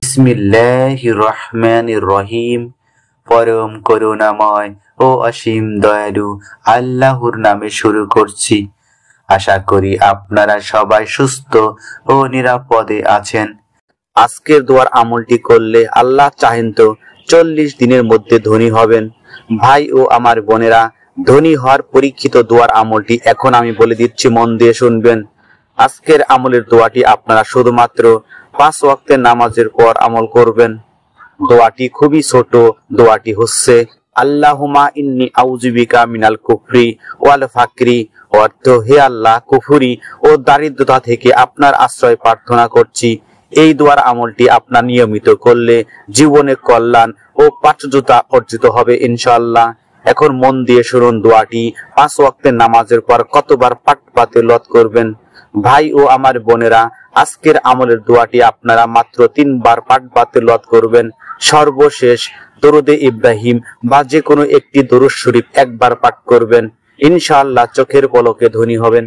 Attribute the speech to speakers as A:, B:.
A: বিসমিল্লাহির রহমানির রহিম। পরম করুণাময় ও অসীম দয়ালু আল্লাহর নামে শুরু করছি। আশা করি আপনারা সবাই সুস্থ ও নিরাপদে আছেন। আজকের দোয়ার আমলটি করলে আল্লাহ চাহেন তো 40 দিনের মধ্যে ধনী হবেন। ভাই ও আমার বোনেরা, ধনী হওয়ার পরীক্ষিত দোয়ার আমলটি এখন আমি বলে দিচ্ছি, মন দিয়ে শুনবেন। আজকের আমলের দোয়াটি আপনারা শুধুমাত্র 5 ওয়াক্তের নামাজের পর আমল করবেন। দোয়াটি খুবই ছোট। দোয়াটি হচ্ছে আল্লাহুম্মা ইন্নী আউযু বিকা মিনাল কুফরি ওয়াল ফাকরি। অর্থ, হে আল্লাহ, কুফরি ও দারিদ্রতা থেকে আপনার আশ্রয় প্রার্থনা করছি। এই দোয়ার আমলটি আপনার নিয়মিত করলে জীবনে কল্যাণ ও প্রাচুর্যতা অর্জিত হবে ইনশাআল্লাহ। এখন মন দিয়ে শুনুন দোয়াটি 5 ওয়াক্তের নামাজের পর কতবার পাঠ বা তেলাওয়াত করবেন। ভাই ও আমার বোনেরা, আজকের আমলের দোয়াটি আপনারা মাত্র 3 বার পাঠ বা তেলাওয়াত করবেন। সর্বশেষ দরুদে ইব্রাহিম বা যে কোনো একটি দরুদ শরীফ একবার পাঠ করবেন। ইনশাআল্লাহ চোখের পলকে ধনী হবেন।